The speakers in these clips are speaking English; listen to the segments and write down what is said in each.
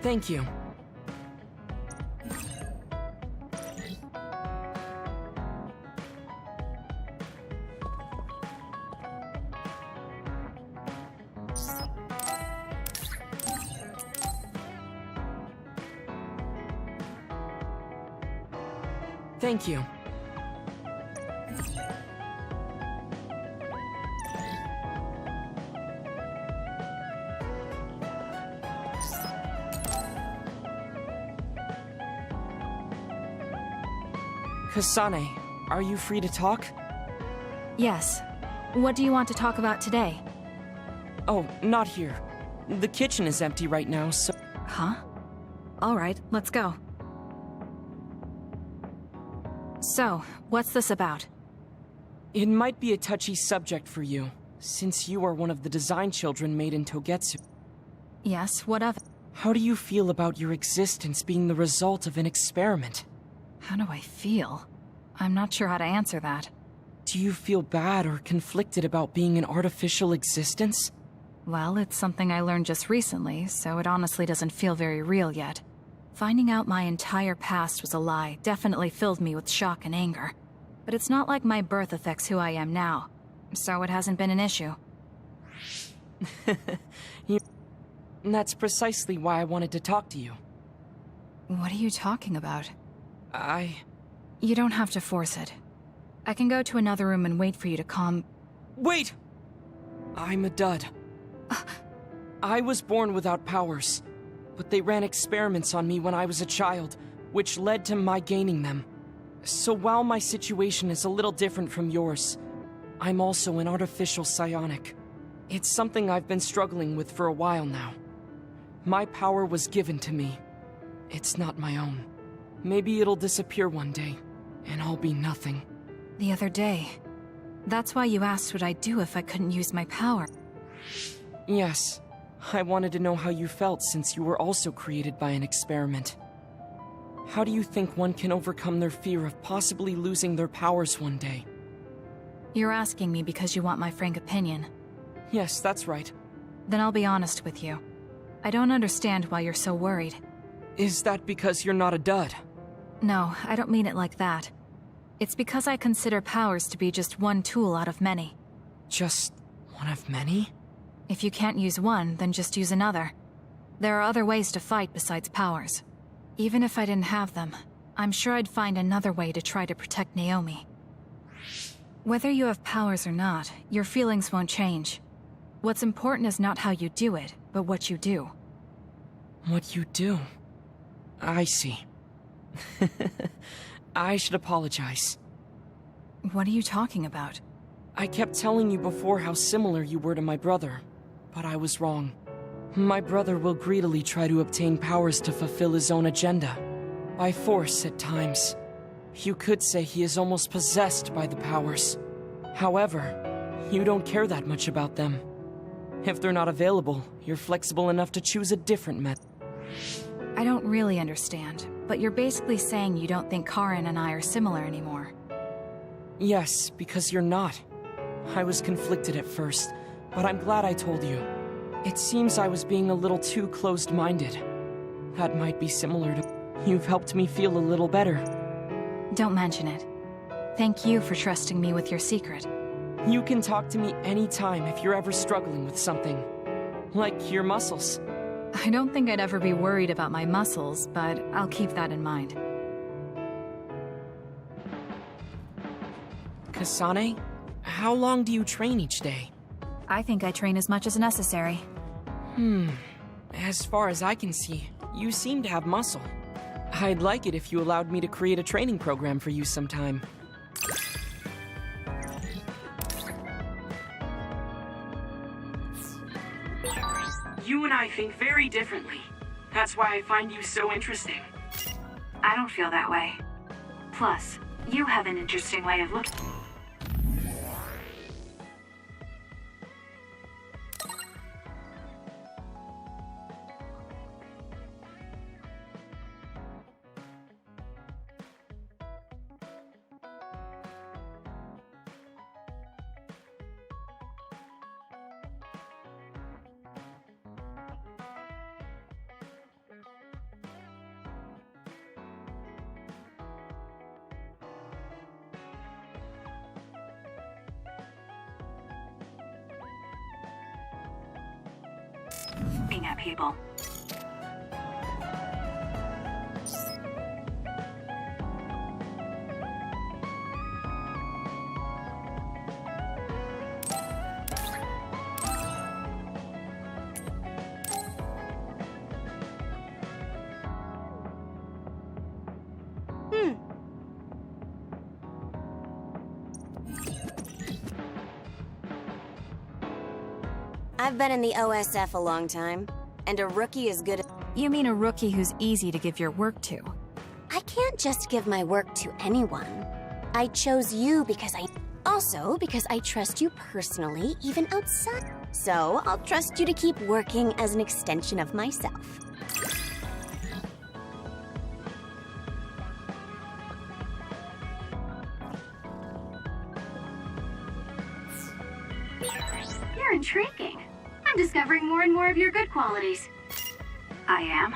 Thank you. Thank you. Kasane, are you free to talk? Yes. What do you want to talk about today? Oh, not here. The kitchen is empty right now, so... Huh? Alright, let's go. So, what's this about? It might be a touchy subject for you, since you are one of the design children made in Togetsu. Yes, what of it? How do you feel about your existence being the result of an experiment? How do I feel? I'm not sure how to answer that. Do you feel bad or conflicted about being an artificial existence? Well, it's something I learned just recently, so it honestly doesn't feel very real yet. Finding out my entire past was a lie definitely filled me with shock and anger. But it's not like my birth affects who I am now, so it hasn't been an issue. That's precisely why I wanted to talk to you. What are you talking about? You don't have to force it. I can go to another room and wait for you to calm... Wait! I'm a dud. I was born without powers, but they ran experiments on me when I was a child, which led to my gaining them. So while my situation is a little different from yours, I'm also an artificial psionic. It's something I've been struggling with for a while now. My power was given to me. It's not my own. Maybe it'll disappear one day, and I'll be nothing. The other day. That's why you asked what I'd do if I couldn't use my power. Yes. I wanted to know how you felt since you were also created by an experiment. How do you think one can overcome their fear of possibly losing their powers one day? You're asking me because you want my frank opinion. Yes, that's right. Then I'll be honest with you. I don't understand why you're so worried. Is that because you're not a dud? No, I don't mean it like that. It's because I consider powers to be just one tool out of many. Just one of many? If you can't use one, then just use another. There are other ways to fight besides powers. Even if I didn't have them, I'm sure I'd find another way to try to protect Naomi. Whether you have powers or not, your feelings won't change. What's important is not how you do it, but what you do. What you do? I see. I should apologize. What are you talking about? I kept telling you before how similar you were to my brother, but I was wrong. My brother will greedily try to obtain powers to fulfill his own agenda. By force at times. You could say he is almost possessed by the powers. However, you don't care that much about them. If they're not available, you're flexible enough to choose a different method. I don't really understand, but you're basically saying you don't think Karin and I are similar anymore. Yes, because you're not. I was conflicted at first, but I'm glad I told you. It seems I was being a little too closed-minded. That might be similar to... You've helped me feel a little better. Don't mention it. Thank you for trusting me with your secret. You can talk to me anytime if you're ever struggling with something. Like your muscles. I don't think I'd ever be worried about my muscles, but I'll keep that in mind. Kasane, how long do you train each day? I think I train as much as necessary. As far as I can see, you seem to have muscle. I'd like it if you allowed me to create a training program for you sometime. You and I think very differently. That's why I find you so interesting. I don't feel that way. Plus, you have an interesting way of looking. people. I've been in the OSF a long time, and a rookie is good at— You mean a rookie who's easy to give your work to? I can't just give my work to anyone. I chose you because also because I trust you personally, even outside. So, I'll trust you to keep working as an extension of myself. You're intriguing. I'm discovering more and more of your good qualities. I am?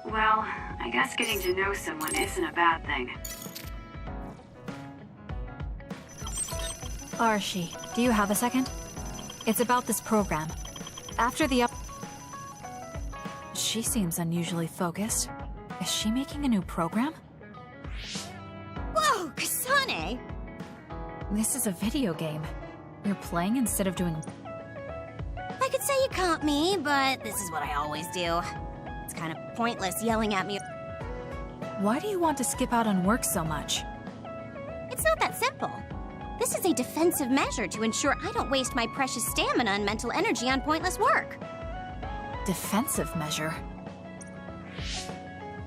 Well, I guess getting to know someone isn't a bad thing. Archie, do you have a second? It's about this program. After the She seems unusually focused. Is she making a new program? Whoa, Kasane! This is a video game. You're playing instead of doing... I could say you caught me, but this is what I always do. It's kind of pointless yelling at me. Why do you want to skip out on work so much? It's not that simple. This is a defensive measure to ensure I don't waste my precious stamina and mental energy on pointless work. Defensive measure?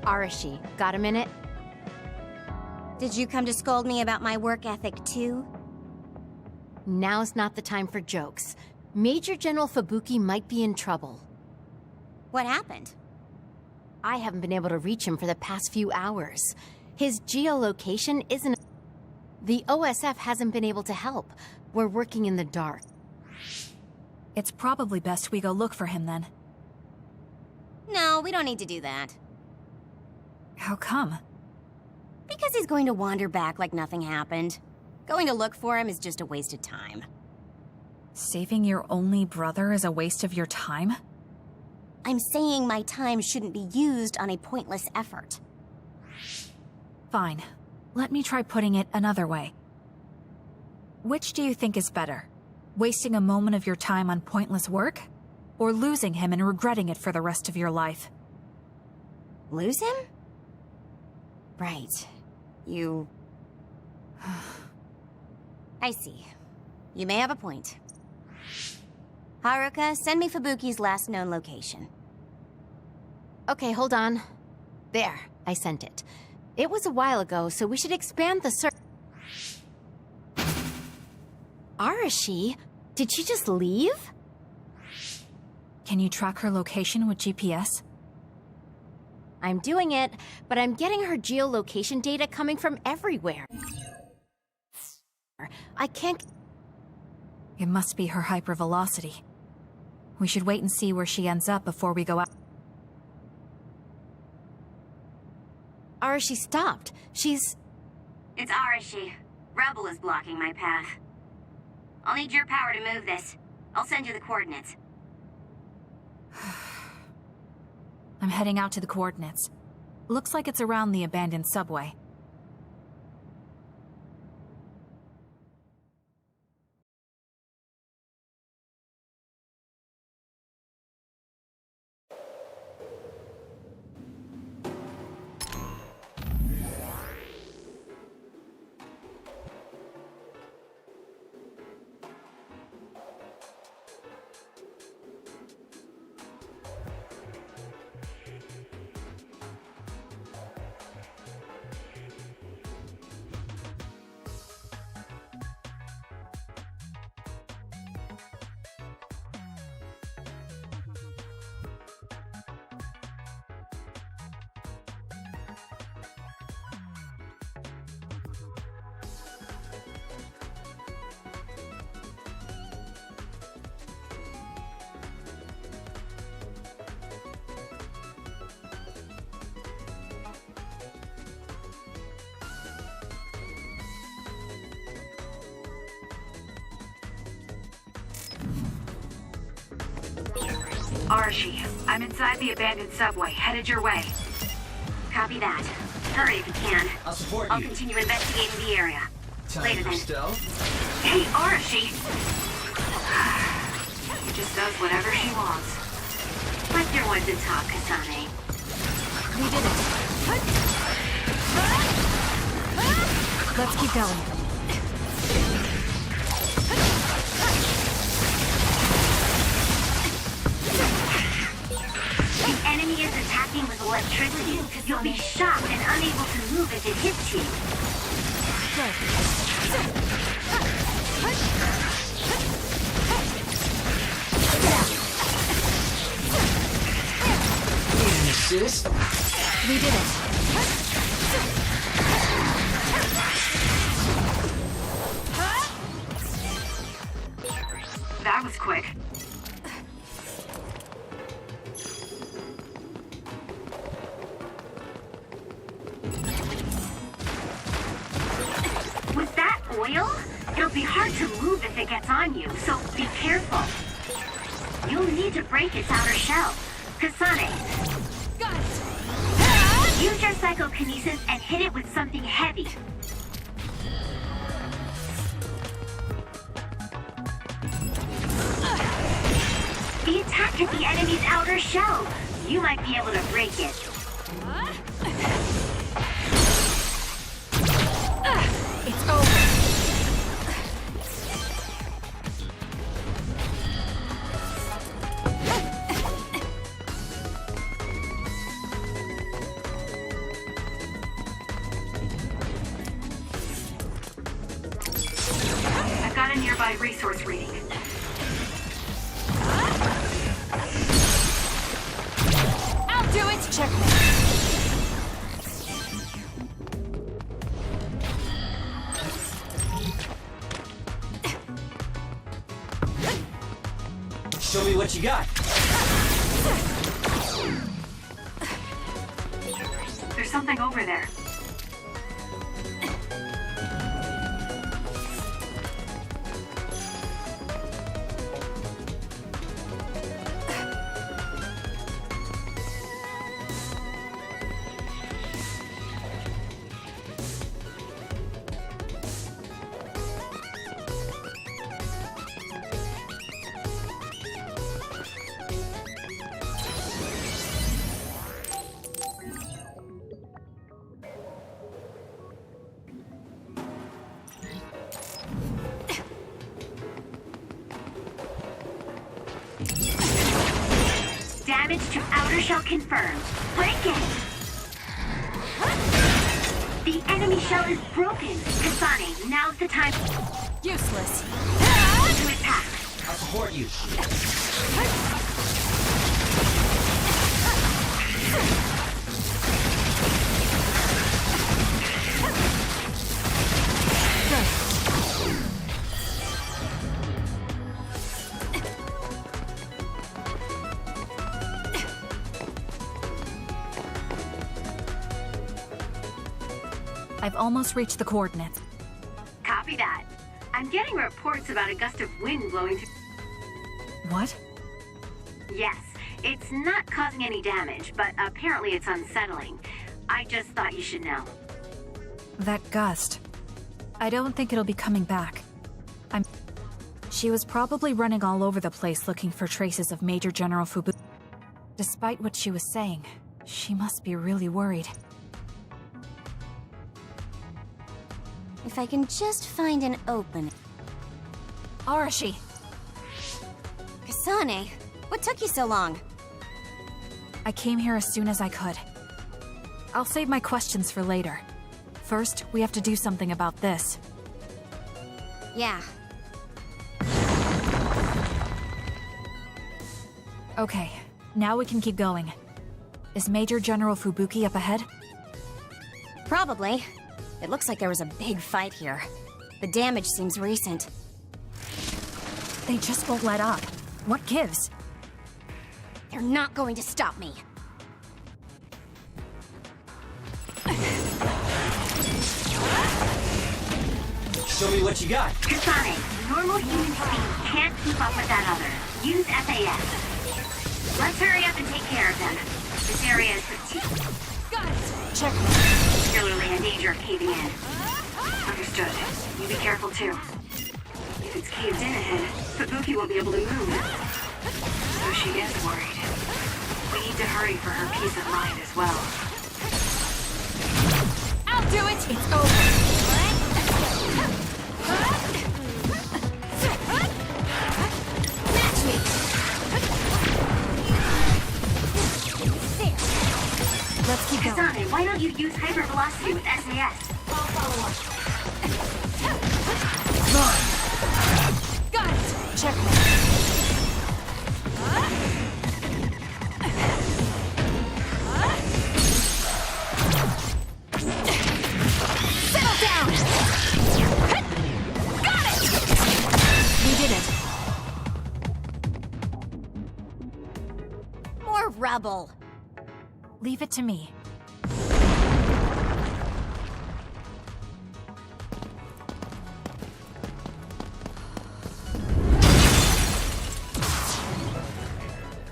Arashi, got a minute? Did you come to scold me about my work ethic too? Now's not the time for jokes. Major General Fubuki might be in trouble. What happened? I haven't been able to reach him for the past few hours. His geolocation isn't... The OSF hasn't been able to help. We're working in the dark. It's probably best we go look for him then. No, we don't need to do that. How come? Because he's going to wander back like nothing happened. Going to look for him is just a waste of time. Saving your only brother is a waste of your time? I'm saying my time shouldn't be used on a pointless effort. Fine. Let me try putting it another way. Which do you think is better? Wasting a moment of your time on pointless work? Or losing him and regretting it for the rest of your life? Lose him? Right. You... I see. You may have a point. Haruka, send me Fubuki's last known location. Okay, hold on. There, I sent it. It was a while ago, so we should expand the search. Arashi? Did she just leave? Can you track her location with GPS? I'm doing it, but I'm getting her geolocation data coming from everywhere. I can't... It must be her hypervelocity. We should wait and see where she ends up before we go out. Arashi stopped. She's... It's Arashi. Rebel is blocking my path. I'll need your power to move this. I'll send you the coordinates. I'm heading out to the coordinates. Looks like it's around the abandoned subway. Arashi, I'm inside the abandoned subway, headed your way. Copy that. Hurry if you can. I'll support I'll you. continue investigating the area. Time Later for then. stealth. Hey, Arashi! She just does whatever she wants. Like your one to talk, Kasane. We did it. Let's keep going. The enemy is attacking with electricity. You'll be shocked and unable to move if it hits you. Need an assist? We did it. That was quick. Was that oil? It'll be hard to move if it gets on you, so be careful. You'll need to break its outer shell. Kasane, Got it. use your psychokinesis and hit it with something heavy. The attack hit the enemy's outer shell. You might be able to break it. It's over. I've got a nearby resource reading. I'll do it. Checkmate. Show me what you got. There's something over there. Damage to outer shell confirmed. Break it! The enemy shell is broken. Kasane, now's the time Useless. to attack. I'll support you. I've almost reached the coordinates. Copy that. I'm getting reports about a gust of wind blowing through. What? Yes, it's not causing any damage, but apparently it's unsettling. I just thought you should know. That gust. I don't think it'll be coming back. She was probably running all over the place looking for traces of Major General Fubu. Despite what she was saying, she must be really worried. If I can just find an opening. Arashi! Kasane, what took you so long? I came here as soon as I could. I'll save my questions for later. First, we have to do something about this. Yeah. Okay, now we can keep going. Is Major General Fubuki up ahead? Probably. It looks like there was a big fight here. The damage seems recent. They just won't let up. What gives? They're not going to stop me. Show me what you got. Kasane, normal human speed can't keep up with that other. Use SAS. Let's hurry up and take care of them. This area is Got it! Check. particularly in danger of caving in. Understood. You be careful too. If it's caved in ahead, Fubuki won't be able to move. So she is worried. We need to hurry for her peace of mind as well. I'll do it! It's over. Match me! Let's keep going. Kasane, why don't you use hypervelocity with SAS? I'll follow up. Got it! Check. Settle down! Got it! We did it. More rubble. Leave it to me.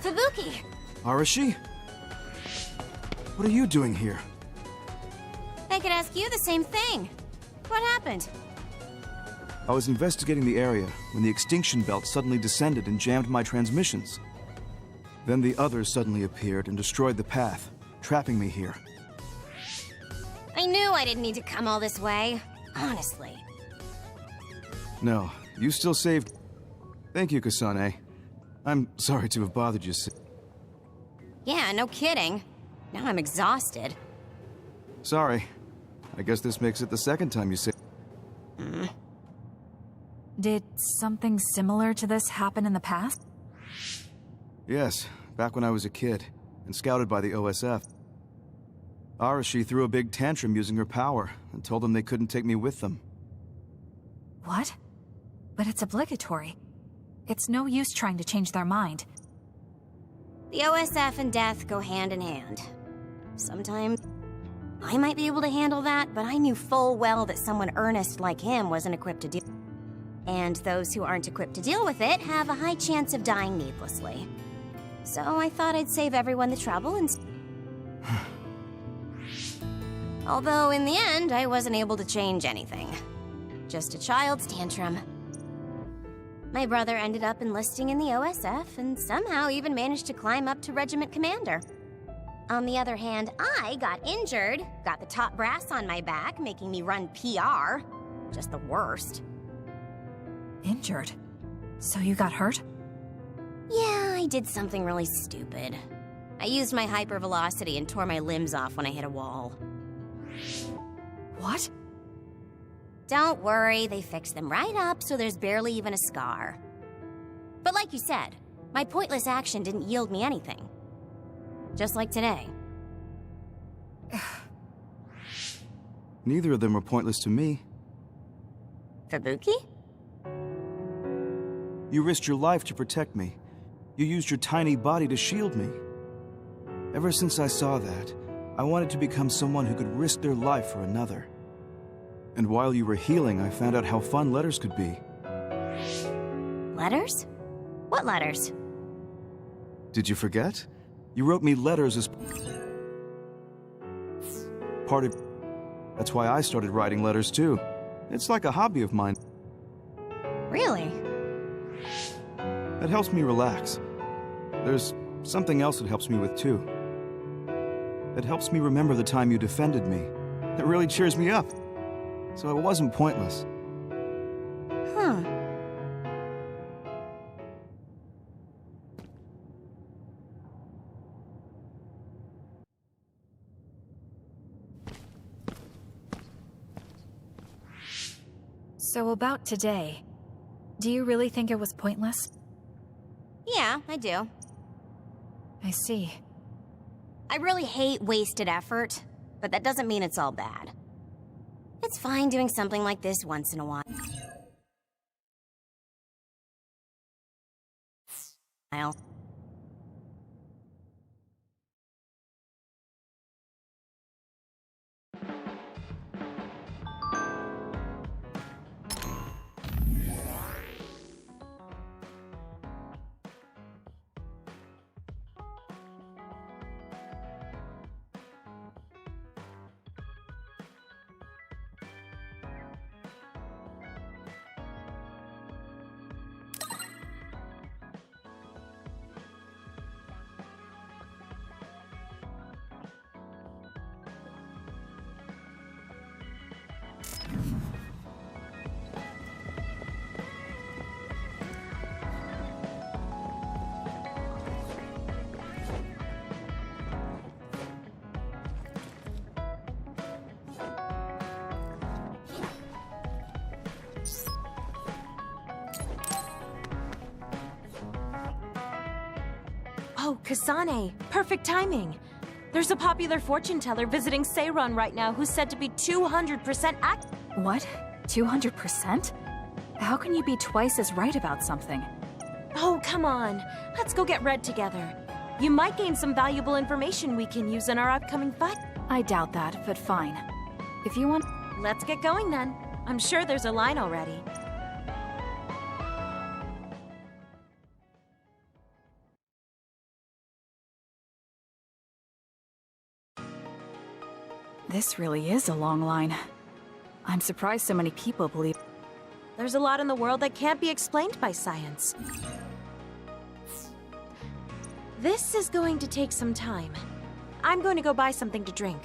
Fubuki! Arashi? What are you doing here? I could ask you the same thing. What happened? I was investigating the area when the extinction belt suddenly descended and jammed my transmissions. Then the others suddenly appeared and destroyed the path, trapping me here. I knew I didn't need to come all this way. Honestly. No, you still saved... Thank you, Kasane. I'm sorry to have bothered you. Yeah, no kidding. Now I'm exhausted. Sorry. I guess this makes it the second time you say... Did something similar to this happen in the past? Yes, back when I was a kid, and scouted by the OSF. Arashi threw a big tantrum using her power, and told them they couldn't take me with them. What? But it's obligatory. It's no use trying to change their mind. The OSF and death go hand in hand. Sometimes I might be able to handle that, but I knew full well that someone earnest like him wasn't equipped to deal. And those who aren't equipped to deal with it have a high chance of dying needlessly. So I thought I'd save everyone the trouble and... Although in the end, I wasn't able to change anything. Just a child's tantrum. My brother ended up enlisting in the OSF and somehow even managed to climb up to regiment commander. On the other hand, I got injured, got the top brass on my back, making me run PR. Just the worst. Injured? So you got hurt? Yeah, I did something really stupid. I used my hypervelocity and tore my limbs off when I hit a wall. What? Don't worry, they fixed them right up so there's barely even a scar. But like you said, my pointless action didn't yield me anything. Just like today. Neither of them were pointless to me. Fubuki? You risked your life to protect me. You used your tiny body to shield me. Ever since I saw that, I wanted to become someone who could risk their life for another. And while you were healing, I found out how fun letters could be. Letters? What letters? Did you forget? You wrote me letters as part of... That's why I started writing letters too. It's like a hobby of mine. Really? It helps me relax. There's something else it helps me with too. It helps me remember the time you defended me. It really cheers me up. So it wasn't pointless. Huh. So about today, do you really think it was pointless? Yeah, I do. I see. I really hate wasted effort, but that doesn't mean it's all bad. It's fine doing something like this once in a while. Oh, Kasane. Perfect timing. There's a popular fortune teller visiting Seiron right now who's said to be 200% accurate. What? 200%? How can you be twice as right about something? Oh, come on. Let's go get Red together. You might gain some valuable information we can use in our upcoming fight. I doubt that, but fine. If you want... Let's get going then. I'm sure there's a line already. This really is a long line. I'm surprised so many people believe... There's a lot in the world that can't be explained by science. This is going to take some time. I'm going to go buy something to drink.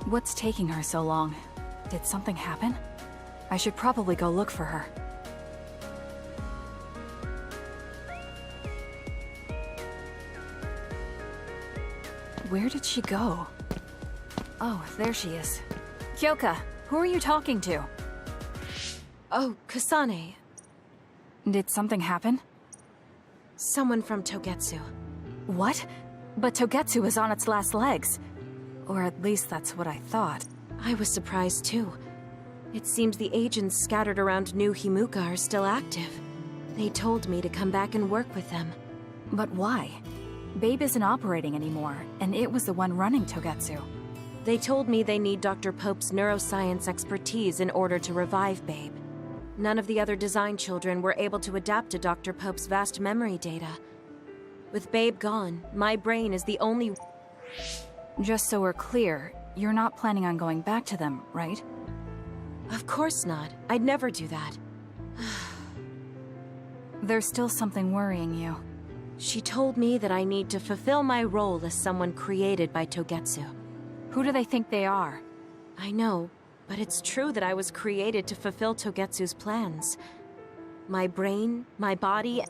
What's taking her so long? Did something happen? I should probably go look for her. Where did she go? Oh, there she is. Kyoka, who are you talking to? Oh, Kasane. Did something happen? Someone from Togetsu. What? But Togetsu is on its last legs. Or at least that's what I thought. I was surprised too. It seems the agents scattered around New Himuka are still active. They told me to come back and work with them. But why? Babe isn't operating anymore, and it was the one running Togetsu. They told me they need Dr. Pope's neuroscience expertise in order to revive Babe. None of the other design children were able to adapt to Dr. Pope's vast memory data. With Babe gone, my brain is the only... Just so we're clear, you're not planning on going back to them, right? Of course not. I'd never do that. There's still something worrying you. She told me that I need to fulfill my role as someone created by Togetsu. Who do they think they are? I know, but it's true that I was created to fulfill Togetsu's plans. My brain, my body...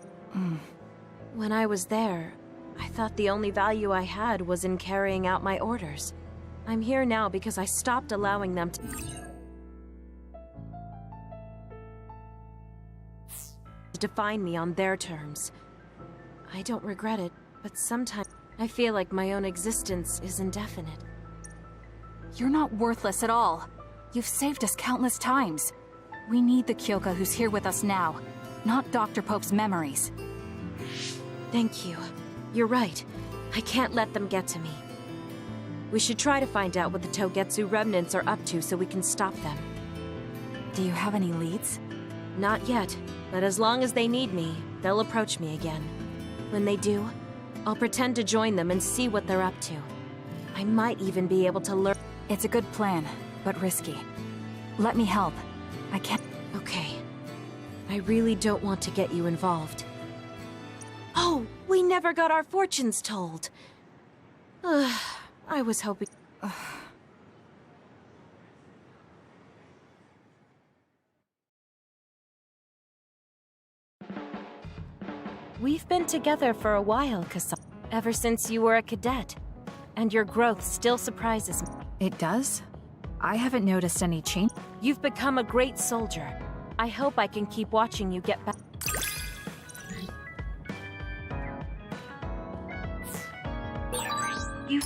When I was there, I thought the only value I had was in carrying out my orders. I'm here now because I stopped allowing them to define me on their terms. I don't regret it, but sometimes I feel like my own existence is indefinite. You're not worthless at all. You've saved us countless times. We need the Kyoka who's here with us now, not Dr. Pope's memories. Thank you. You're right. I can't let them get to me. We should try to find out what the Togetsu remnants are up to so we can stop them. Do you have any leads? Not yet, but as long as they need me, they'll approach me again. When they do, I'll pretend to join them and see what they're up to. I might even be able to learn... It's a good plan, but risky. Let me help. I can't... Okay. I really don't want to get you involved. Oh, we never got our fortunes told. I was hoping... We've been together for a while, Kasane. Ever since you were a cadet. And your growth still surprises me. It does? I haven't noticed any change. You've become a great soldier. I hope I can keep watching you get back. You...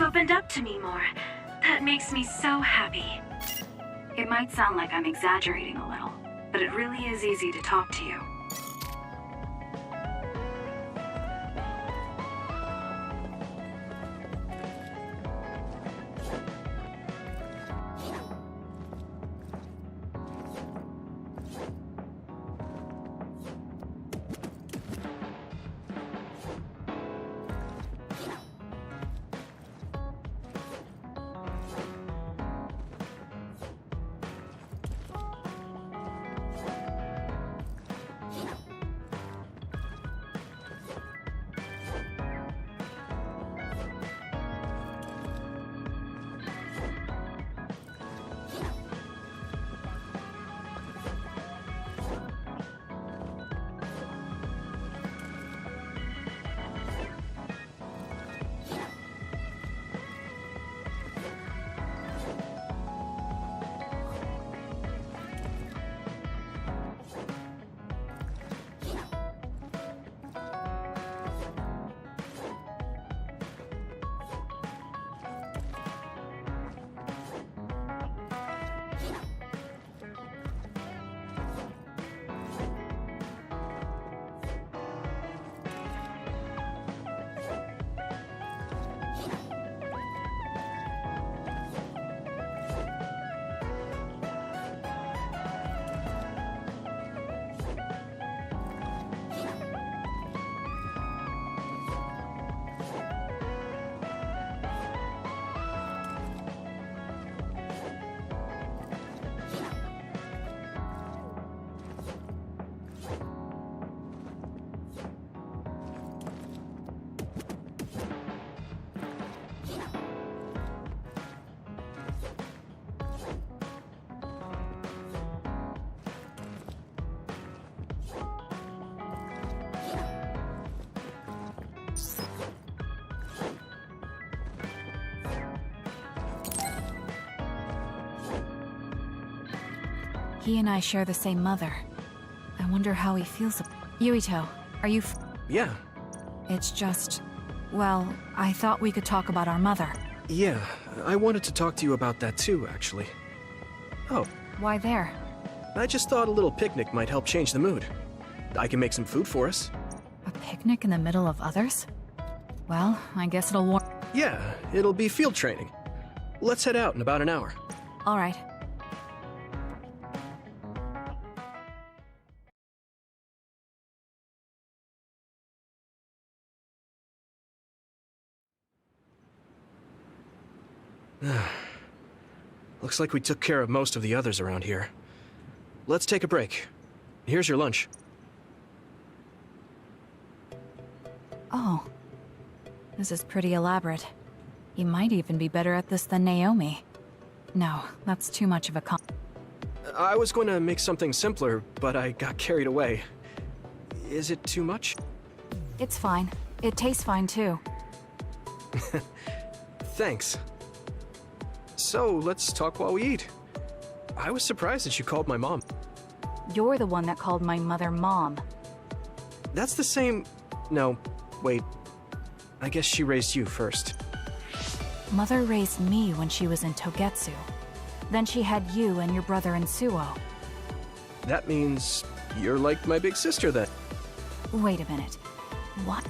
opened up to me more. That makes me so happy. It might sound like I'm exaggerating a little, but it really is easy to talk to you. He and I share the same mother. I wonder how he feels Yuito, are you Yeah. It's just... Well, I thought we could talk about our mother. Yeah, I wanted to talk to you about that too, actually. Oh, Why there? I just thought a little picnic might help change the mood. I can make some food for us. A picnic in the middle of others? Well, I guess it'll warm... Yeah, it'll be field training. Let's head out in about an hour. All right. Looks like we took care of most of the others around here. Let's take a break. Here's your lunch. Oh. This is pretty elaborate. You might even be better at this than Naomi. No, that's too much of a I was going to make something simpler, but I got carried away. Is it too much? It's fine. It tastes fine, too. Thanks. So, let's talk while we eat. I was surprised that you called my mom. You're the one that called my mother Mom. That's the same... No, wait. I guess she raised you first. Mother raised me when she was in Togetsu. Then she had you and your brother in Suo. That means you're like my big sister then. Wait a minute. What?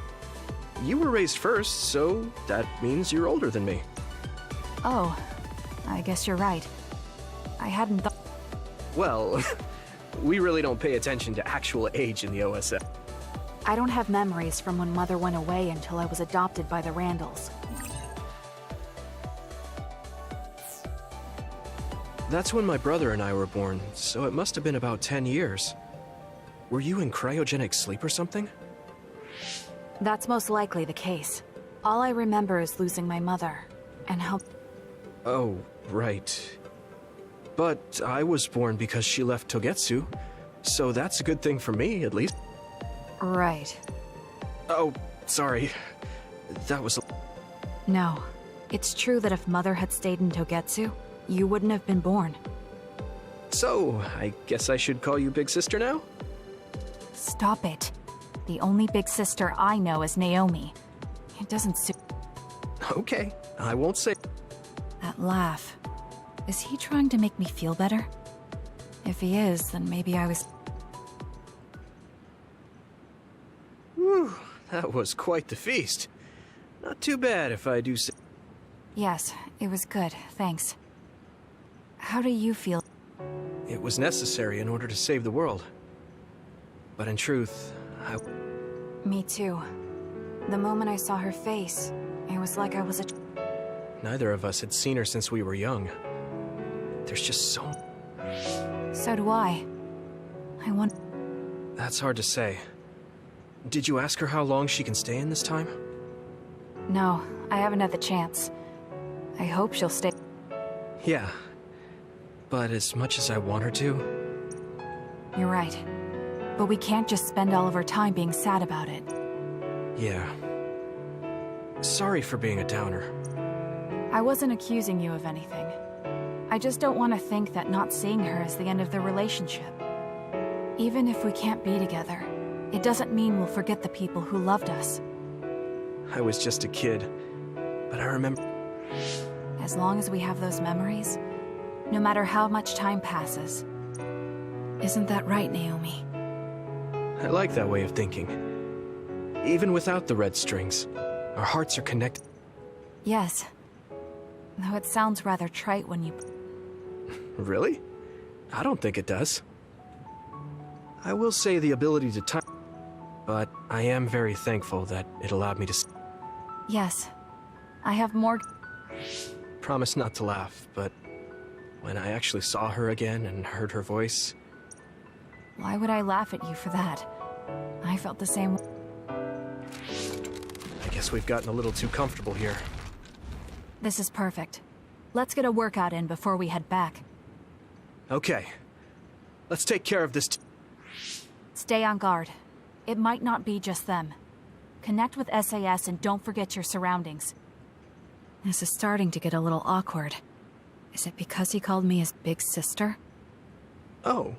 You were raised first, so that means you're older than me. Oh, I guess you're right. I hadn't thought... Well, we really don't pay attention to actual age in the OSF. I don't have memories from when Mother went away until I was adopted by the Randalls. That's when my brother and I were born, so it must have been about 10 years. Were you in cryogenic sleep or something? That's most likely the case. All I remember is losing my mother, and how... Oh, right. But I was born because she left Togetsu, so that's a good thing for me, at least. Right. Oh, sorry. That was... No. It's true that if Mother had stayed in Togetsu, you wouldn't have been born. So, I guess I should call you Big Sister now? Stop it. The only big sister I know is Naomi. It doesn't suit... Okay, I won't say... That laugh. Is he trying to make me feel better? If he is, then maybe I was... Whew, that was quite the feast. Not too bad if I do say... Yes, it was good, thanks. How do you feel? It was necessary in order to save the world. But in truth, Me too. The moment I saw her face, it was like I was a... Neither of us had seen her since we were young. There's just so... So do I. I want... That's hard to say. Did you ask her how long she can stay in this time? No, I haven't had the chance. I hope she'll stay... Yeah. But as much as I want her to... You're right. But we can't just spend all of our time being sad about it. Yeah. Sorry for being a downer. I wasn't accusing you of anything. I just don't want to think that not seeing her is the end of the relationship. Even if we can't be together, it doesn't mean we'll forget the people who loved us. I was just a kid, but I remember... As long as we have those memories, no matter how much time passes. Isn't that right, Naomi? I like that way of thinking. Even without the red strings, our hearts are connected. Yes. Though it sounds rather trite when you... Really? I don't think it does. I will say the ability to time... But I am very thankful that it allowed me to... Yes. I have more... Promise not to laugh, but... When I actually saw her again and heard her voice... Why would I laugh at you for that? I felt the same... I guess we've gotten a little too comfortable here. This is perfect. Let's get a workout in before we head back. Okay. Let's take care of this... Stay on guard. It might not be just them. Connect with SAS and don't forget your surroundings. This is starting to get a little awkward. Is it because he called me his big sister? Oh,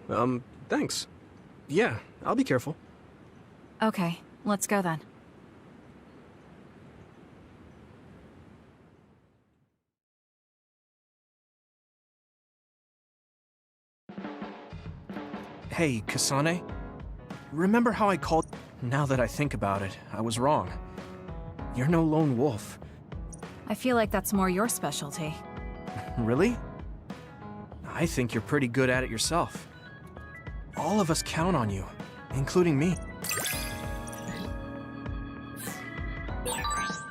thanks. Yeah, I'll be careful. Okay, let's go then. Hey, Kasane. Remember how I called... Now that I think about it, I was wrong. You're no lone wolf. I feel like that's more your specialty. Really? I think you're pretty good at it yourself. All of us count on you, including me.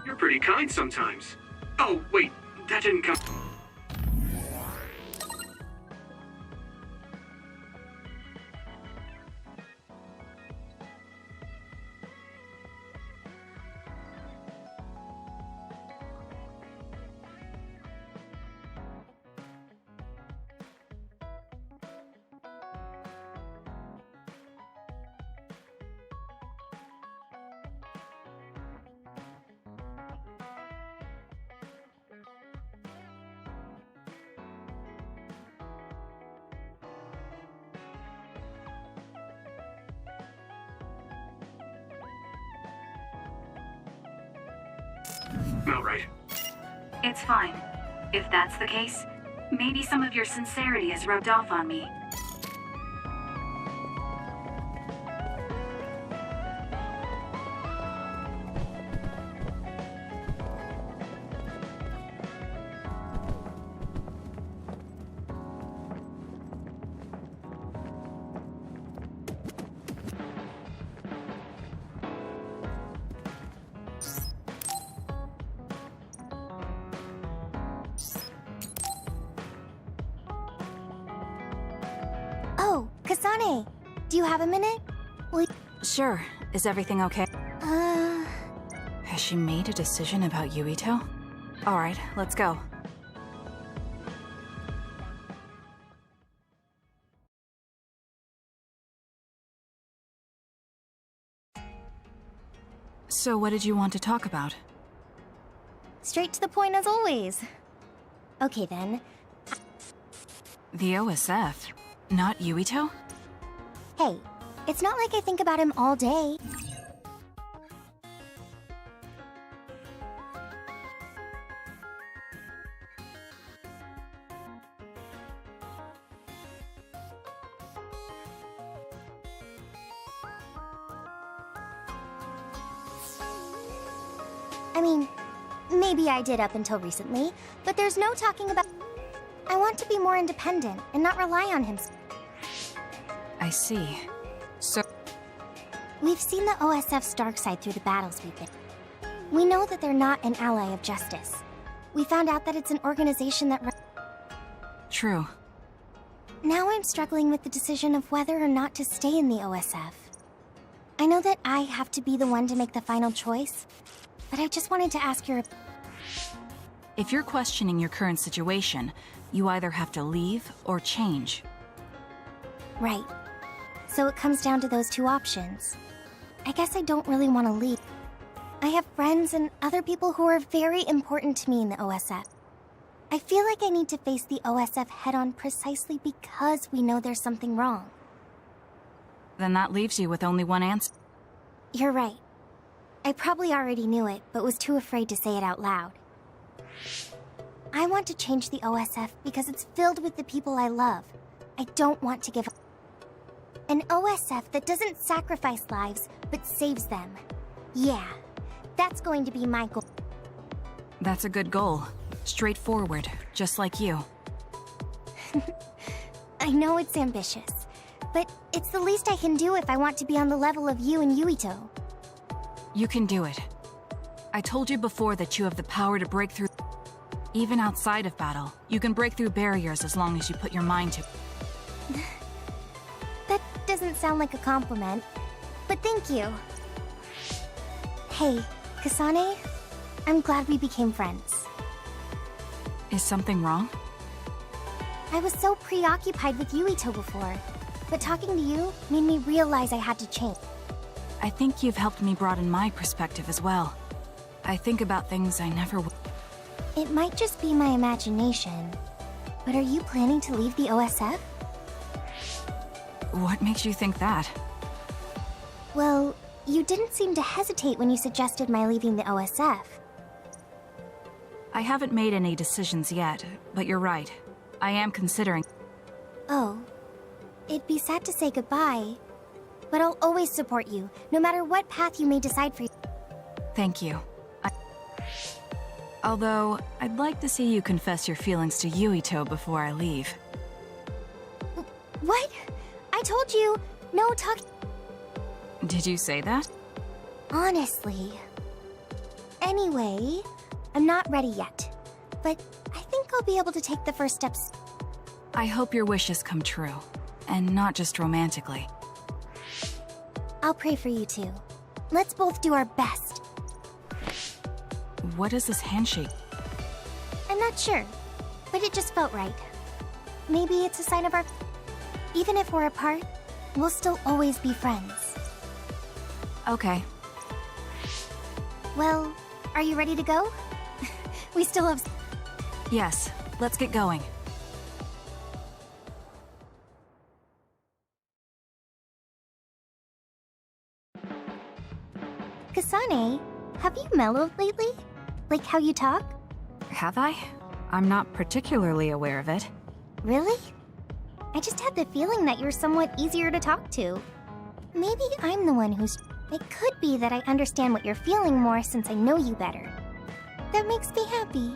You're pretty kind sometimes. Oh, wait, that didn't come... All right. It's fine. If that's the case, maybe some of your sincerity has rubbed off on me. Oh, Kasane, do you have a minute? Sure. Is everything okay? Has she made a decision about Yuito? Alright, let's go. So what did you want to talk about? Straight to the point as always. Okay then. The OSF? Not Yuito? Hey, it's not like I think about him all day. I mean, maybe I did up until recently, but there's no talking about... I want to be more independent and not rely on him. I see. So... We've seen the OSF's dark side through the battles we've been. We know that they're not an ally of justice. We found out that it's an organization that... True. Now I'm struggling with the decision of whether or not to stay in the OSF. I know that I have to be the one to make the final choice, but I just wanted to ask your... If you're questioning your current situation, you either have to leave or change. Right. So it comes down to those two options. I guess I don't really want to leave. I have friends and other people who are very important to me in the OSF. I feel like I need to face the OSF head-on precisely because we know there's something wrong. Then that leaves you with only one answer. You're right. I probably already knew it, but was too afraid to say it out loud. I want to change the OSF because it's filled with the people I love. I don't want to give up. An OSF that doesn't sacrifice lives, but saves them. Yeah, that's going to be my goal. That's a good goal. Straightforward, just like you. I know it's ambitious, but it's the least I can do if I want to be on the level of you and Yuito. You can do it. I told you before that you have the power to break through... Even outside of battle, you can break through barriers as long as you put your mind to it. That doesn't sound like a compliment, but thank you. Hey, Kasane, I'm glad we became friends. Is something wrong? I was so preoccupied with Yuito before, but talking to you made me realize I had to change. I think you've helped me broaden my perspective as well. I think about things I never would. It might just be my imagination, but are you planning to leave the OSF? What makes you think that? Well, you didn't seem to hesitate when you suggested my leaving the OSF. I haven't made any decisions yet, but you're right. I am considering... Oh. It'd be sad to say goodbye, but I'll always support you, no matter what path you may decide for you. Thank you. Although, I'd like to see you confess your feelings to Yuito before I leave. What? I told you, no talk... Did you say that? Honestly. Anyway, I'm not ready yet, but I think I'll be able to take the first steps. I hope your wishes come true, and not just romantically. I'll pray for you too. Let's both do our best. What is this handshake? I'm not sure, but it just felt right. Maybe it's a sign of our... Even if we're apart, we'll still always be friends. Okay. Well, are you ready to go? We still have... Yes, let's get going. Kasane, have you mellowed lately? Like how you talk? Have I? I'm not particularly aware of it. Really? I just had the feeling that you're somewhat easier to talk to. Maybe I'm the one who's... It could be that I understand what you're feeling more since I know you better. That makes me happy.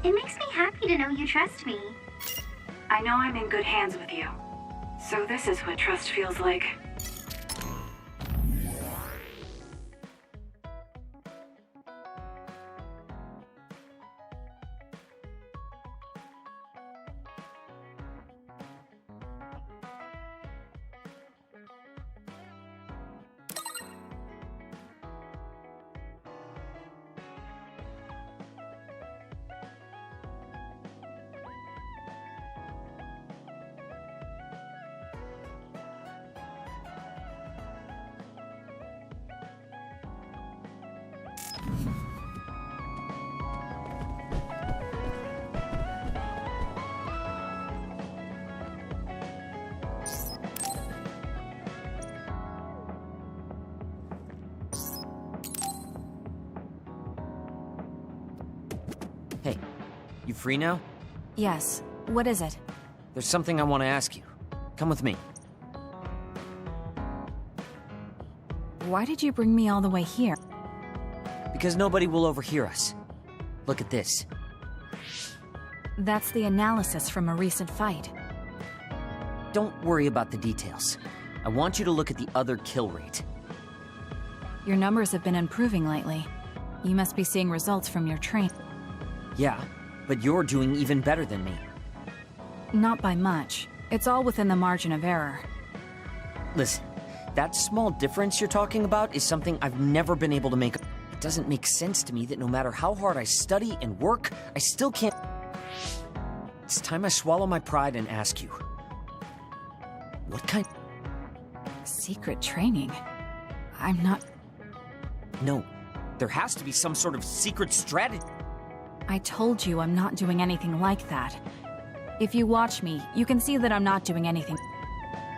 It makes me happy to know you trust me. I know I'm in good hands with you. So this is what trust feels like. Hey, you free now? Yes. What is it? There's something I want to ask you. Come with me. Why did you bring me all the way here? Because nobody will overhear us. Look at this. That's the analysis from a recent fight. Don't worry about the details. I want you to look at the other kill rate. Your numbers have been improving lately. You must be seeing results from your training. Yeah, but you're doing even better than me. Not by much. It's all within the margin of error. Listen, that small difference you're talking about is something I've never been able to make. It doesn't make sense to me that no matter how hard I study and work, I still can't... It's time I swallow my pride and ask you. What kind... Secret training? I'm not... No, there has to be some sort of secret strategy. I told you I'm not doing anything like that. If you watch me, you can see that I'm not doing anything.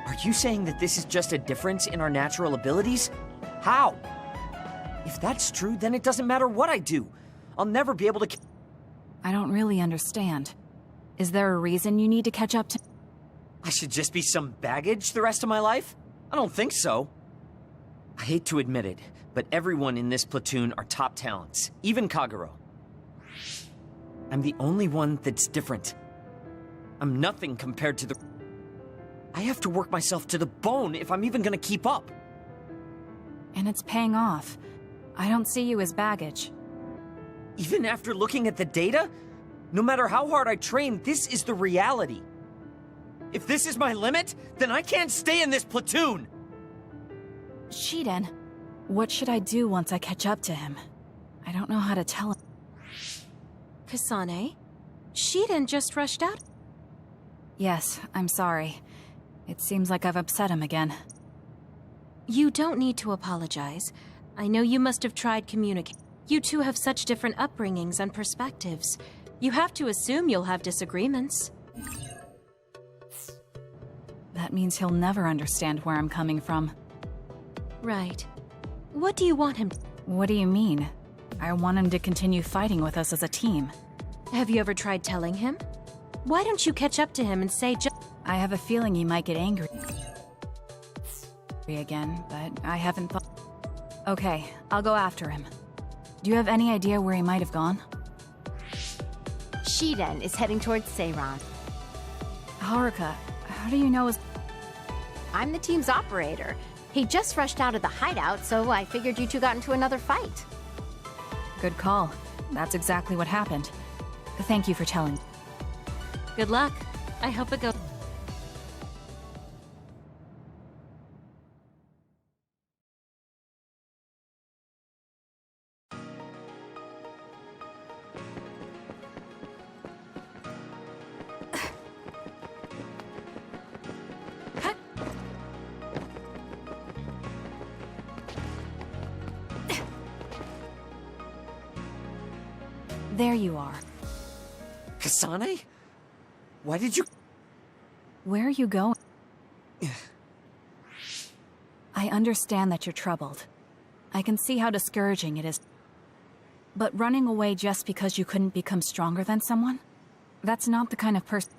Are you saying that this is just a difference in our natural abilities? How? If that's true, then it doesn't matter what I do. I'll never be able to... I don't really understand. Is there a reason you need to catch up to... I should just be some baggage the rest of my life? I don't think so. I hate to admit it, but everyone in this platoon are top talents, even Kagero. I'm the only one that's different. I'm nothing compared to the... I have to work myself to the bone if I'm even gonna keep up. And it's paying off. I don't see you as baggage. Even after looking at the data? No matter how hard I train, this is the reality. If this is my limit, then I can't stay in this platoon! Shiden, what should I do once I catch up to him? I don't know how to tell him. Kasane? Shiden just rushed out. Yes, I'm sorry. It seems like I've upset him again. You don't need to apologize. I know you must have tried communicating. You two have such different upbringings and perspectives. You have to assume you'll have disagreements. That means he'll never understand where I'm coming from. Right. What do you want him to? What do you mean? I want him to continue fighting with us as a team. Have you ever tried telling him? Why don't you catch up to him and say I have a feeling he might get angry again, but I haven't thought. Okay, I'll go after him. Do you have any idea where he might have gone? Shiden is heading towards Seiran. Haruka, how do you know his... I'm the team's operator. He just rushed out of the hideout, so I figured you two got into another fight. Good call. That's exactly what happened. Thank you for telling. good luck. I hope it goes. There you are. Kasane? Why did you... Where are you going? I understand that you're troubled. I can see how discouraging it is. But running away just because you couldn't become stronger than someone? That's not the kind of person...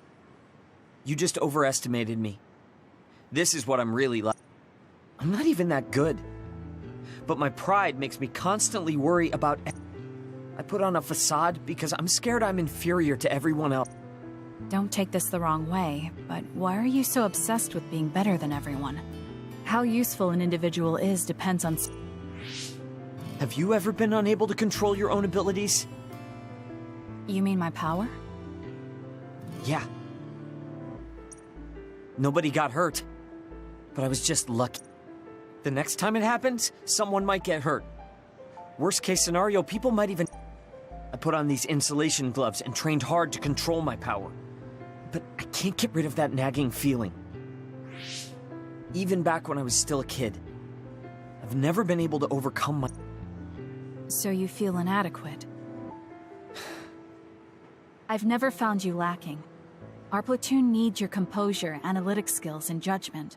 You just overestimated me. This is what I'm really like. I'm not even that good. But my pride makes me constantly worry about... I put on a facade because I'm scared I'm inferior to everyone else. Don't take this the wrong way, but why are you so obsessed with being better than everyone? How useful an individual is depends on... Have you ever been unable to control your own abilities? You mean my power? Yeah. Nobody got hurt, but I was just lucky. The next time it happens, someone might get hurt. Worst case scenario, people might even... I put on these insulation gloves and trained hard to control my power. But I can't get rid of that nagging feeling. Even back when I was still a kid, I've never been able to overcome my... So you feel inadequate? I've never found you lacking. Our platoon needs your composure, analytic skills, and judgment.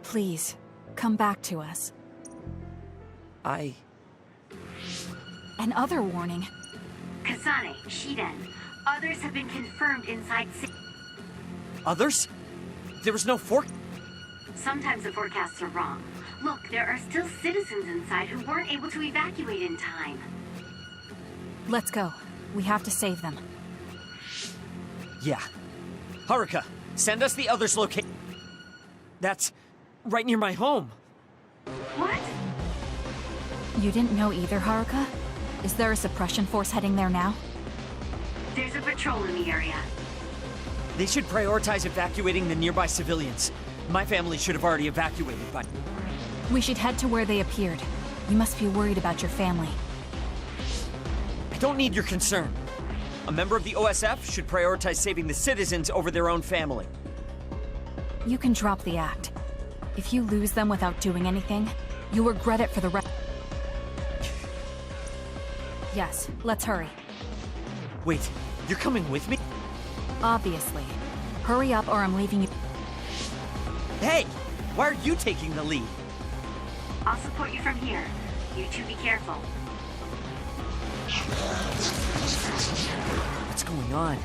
Please, come back to us. Another warning. Kasane, Shiden, others have been confirmed inside Others? There was no Sometimes the forecasts are wrong. Look, there are still citizens inside who weren't able to evacuate in time. Let's go. We have to save them. Yeah. Haruka, send us the others' location. That's right near my home. What? You didn't know either, Haruka? Is there a suppression force heading there now? There's a patrol in the area. They should prioritize evacuating the nearby civilians. My family should have already evacuated by... We should head to where they appeared. You must be worried about your family. I don't need your concern. A member of the OSF should prioritize saving the citizens over their own family. You can drop the act. If you lose them without doing anything, you'll regret it for the rest. Yes, let's hurry. Wait, you're coming with me? Obviously. Hurry up or I'm leaving you. Hey! Why are you taking the lead? I'll support you from here. You two be careful. What's going on?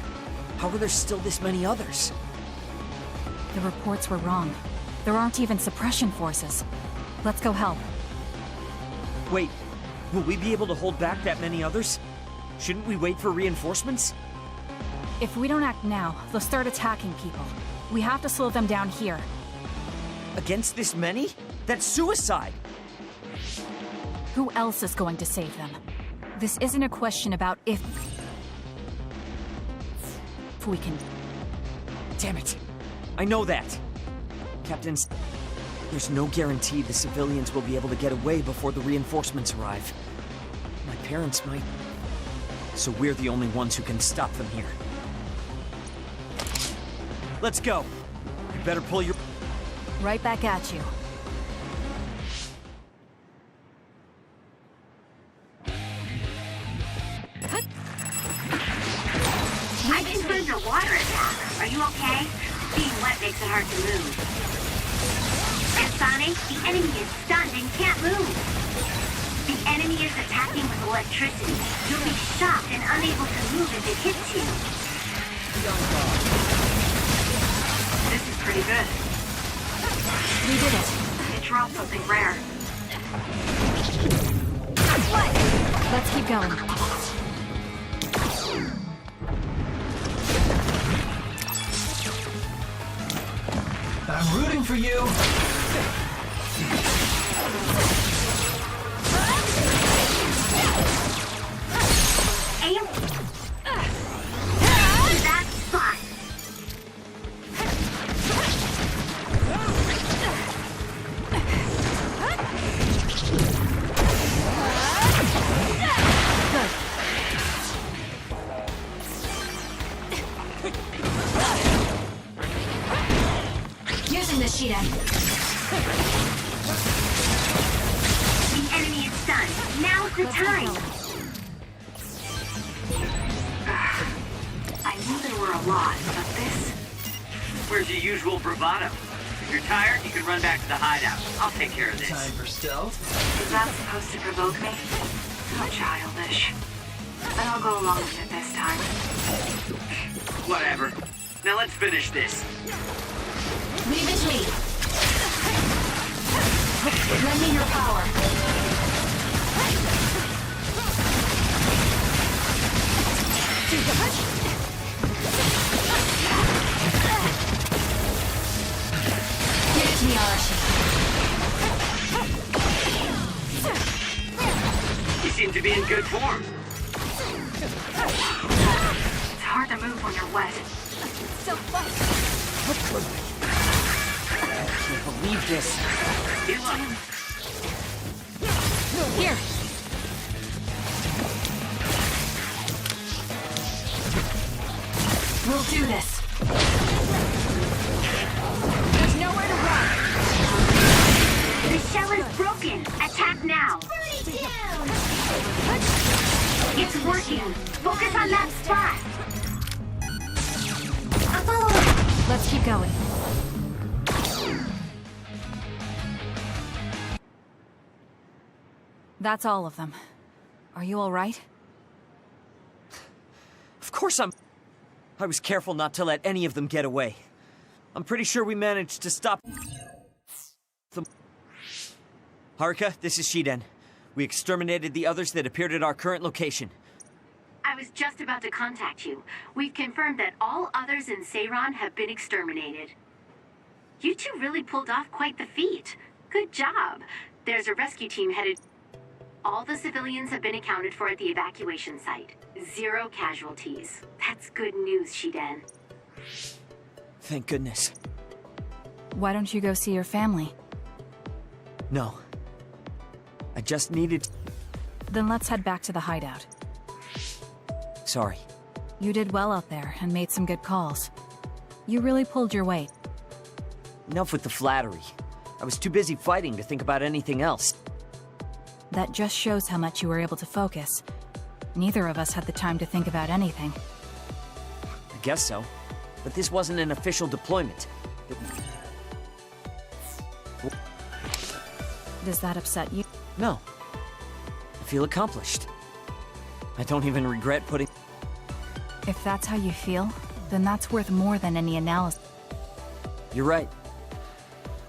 How are there still this many others? The reports were wrong. There aren't even suppression forces. Let's go help. Wait, will we be able to hold back that many others? Shouldn't we wait for reinforcements? If we don't act now, they'll start attacking people. We have to slow them down here. Against this many? That's suicide! Who else is going to save them? This isn't a question about if we can... Damn it! I know that! Captain, there's no guarantee the civilians will be able to get away before the reinforcements arrive. My parents might... So we're the only ones who can stop them here. Let's go! You better pull your... Right back at you. makes it hard to move. And Sonic, the enemy is stunned and can't move. The enemy is attacking with electricity. You'll be shocked and unable to move if it hits you. This is pretty good. We did it. It dropped something rare. What? Let's keep going. I'm rooting for you. Aim. That spot. Using the Shiren. The enemy is stunned. Now's the time. I knew there were a lot, but this... Where's your usual bravado? If you're tired, you can run back to the hideout. I'll take care of this. Time for stealth. Is that supposed to provoke me? How childish. But I'll go along with it this time. Whatever. Now let's finish this. Leave it to me. Lend me your power. Give it to me, Arashi. You seem to be in good form. It's hard to move when you're wet. So fun. I can't believe this. Heal up. Here. We'll do this. There's nowhere to run. The shell is broken. Attack now. It's working. Focus on that spot. A follow-up. Let's keep going. That's all of them. Are you all right? Of course I was careful not to let any of them get away. I'm pretty sure we managed to stop them. Haruka, this is Shiden. We exterminated the others that appeared at our current location. I was just about to contact you. We've confirmed that all others in Seiran have been exterminated. You two really pulled off quite the feat. Good job. There's a rescue team headed... All the civilians have been accounted for at the evacuation site. 0 casualties. That's good news, Shiden. Thank goodness. Why don't you go see your family? No. I just needed... Then let's head back to the hideout. Sorry. You did well out there and made some good calls. You really pulled your weight. Enough with the flattery. I was too busy fighting to think about anything else. That just shows how much you were able to focus. Neither of us had the time to think about anything. I guess so. But this wasn't an official deployment. Does that upset you? No. I feel accomplished. I don't even regret putting... If that's how you feel, then that's worth more than any analysis. You're right.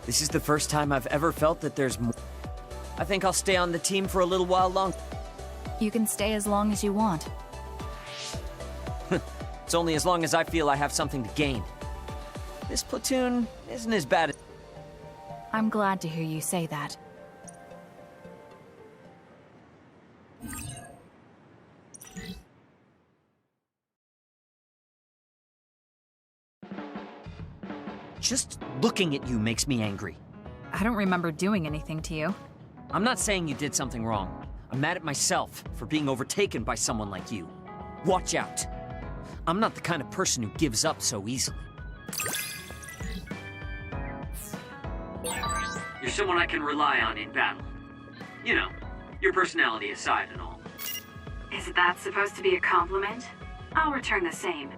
This is the first time I've ever felt that there's more. I think I'll stay on the team for a little while longer. You can stay as long as you want. It's only as long as I feel I have something to gain. This platoon isn't as bad as... I'm glad to hear you say that. Just looking at you makes me angry. I don't remember doing anything to you. I'm not saying you did something wrong. I'm mad at myself for being overtaken by someone like you. Watch out. I'm not the kind of person who gives up so easily. You're someone I can rely on in battle. You know, your personality aside and all. Is that supposed to be a compliment? I'll return the same.